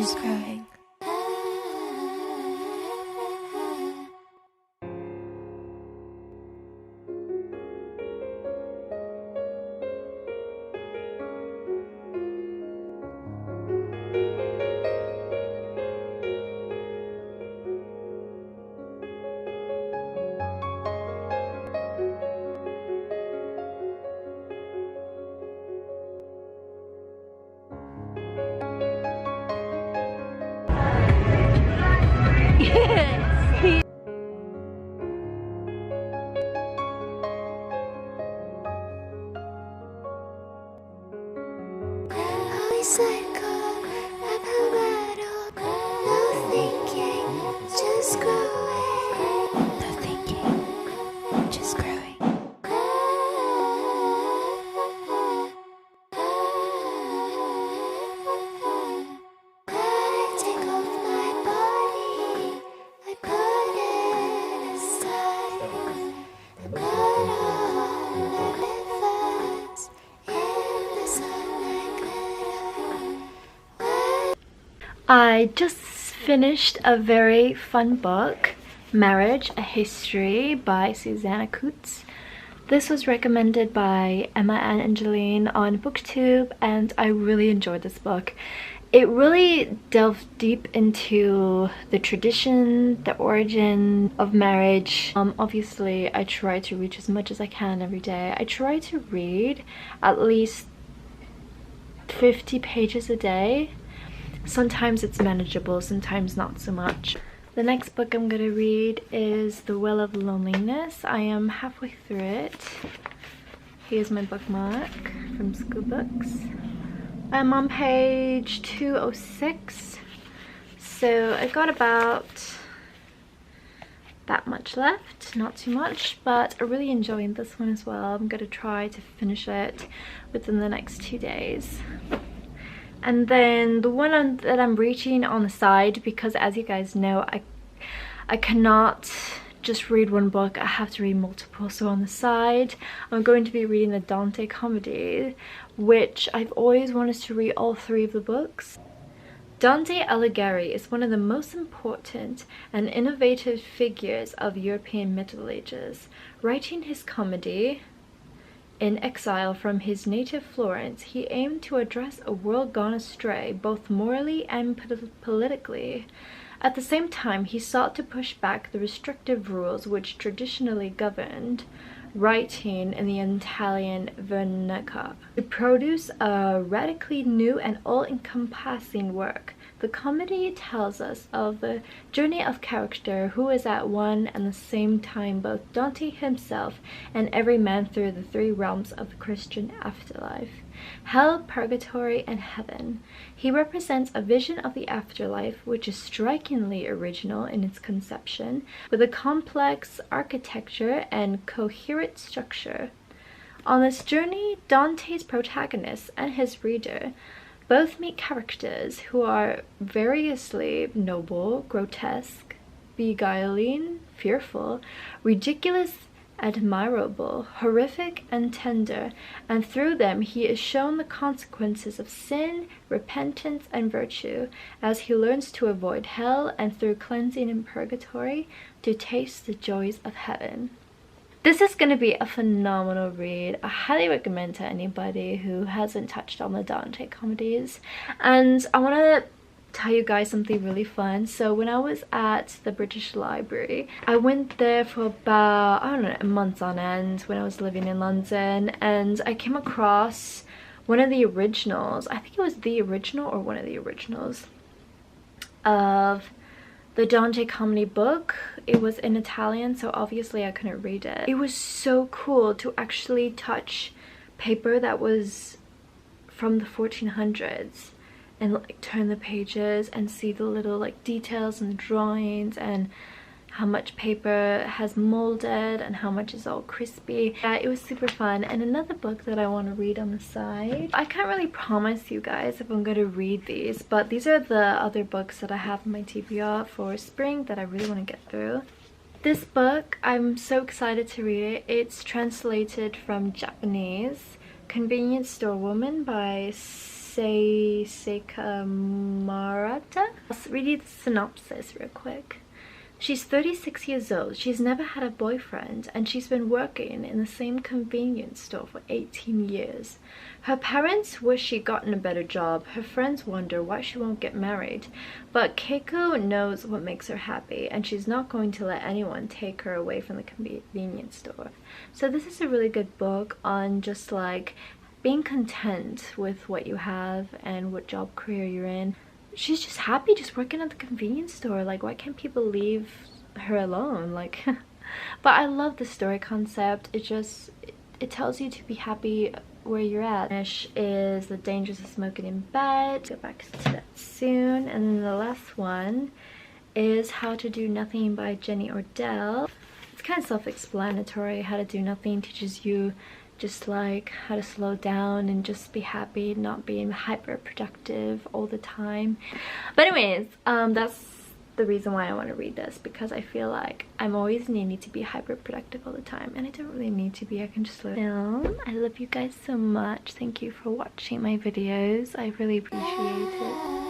just growing. I just finished a very fun book, Marriage, A History by Susanna Coutts. This was recommended by Emma and Angeline on booktub, and I really enjoyed this book. It really delved deep into the tradition, the origin of marriage. Obviously, I try to read as much as I can every day. I try to read at least 50 pages a day. Sometimes it's manageable, sometimes not so much. The next book I'm going to read is The Well of Loneliness. I am halfway through it. Here's my bookmark from School Books. I'm on page 206, so I got about that much left, not too much, but I'm really enjoying this one as well. I'm going to try to finish it within the next 2 days. And then the one that I'm reading on the side, because as you guys know, I cannot just read one book, I have to read multiple. So on the side, I'm going to be reading the Dante comedy, which I've always wanted to read all 3 of the books. Dante Alighieri is one of the most important and innovative figures of European Middle Ages. Writing his comedy in exile from his native Florence, he aimed to address a world gone astray, both morally and politically. At the same time, he sought to push back the restrictive rules which traditionally governed writing in the Italian vernacular. To produce a radically new and all-encompassing work, the comedy tells us of the journey of character who is at one and the same time both Dante himself and every man through the 3 realms of the Christian afterlife: hell, purgatory, and heaven. He represents a vision of the afterlife which is strikingly original in its conception, with a complex architecture and coherent structure. On this journey, Dante's protagonist and his reader both meet characters who are variously noble, grotesque, beguiling, fearful, ridiculous, admirable, horrific, and tender, and through them he is shown the consequences of sin, repentance, and virtue, as he learns to avoid hell and through cleansing in purgatory to taste the joys of heaven. This is going to be a phenomenal read. I highly recommend to anybody who hasn't touched on the Dante comedies. And I want to tell you guys something really fun. So when I was at the British Library, I went there for about, I don't know, a month on end when I was living in London, and I came across one of the originals. I think it was the original or one of the originals of the Dante comedy book. It was in Italian, so obviously I couldn't read it. It was so cool to actually touch paper that was from the 1400s and like turn the pages and see the little like details and drawings and how much paper has molded and how much is all crispy. Yeah, it was super fun. And another book that I want to read on the side, I can't really promise you guys if I'm going to read these, but these are the other books that I have in my TBR for spring that I really want to get through. This book, I'm so excited to read it. It's translated from Japanese. Convenience Store Woman by Marata. Let's read the synopsis real quick. She's 36 years old, she's never had a boyfriend, and she's been working in the same convenience store for 18 years. Her parents wish she'd gotten a better job, her friends wonder why she won't get married, but Keiko knows what makes her happy, and she's not going to let anyone take her away from the convenience store. So this is a really good book on just like being content with what you have and what job career you're in. She's just happy just working at the convenience store. Like, why can't people leave her alone? Like, but I love the story concept. It tells you to be happy where you're at. Finish is The Dangers of Smoking in Bed. Get back to that soon. And then the last one is How to Do Nothing by Jenny Ordell. It's kind of self-explanatory. How to Do Nothing teaches you just like how to slow down and just be happy, not being hyper productive all the time. But anyways, that's the reason why I want to read this, because I feel like I'm always needing to be hyper productive all the time, and I don't really need to be. I can just slow down. I love you guys so much. Thank you for watching my videos. I really appreciate it.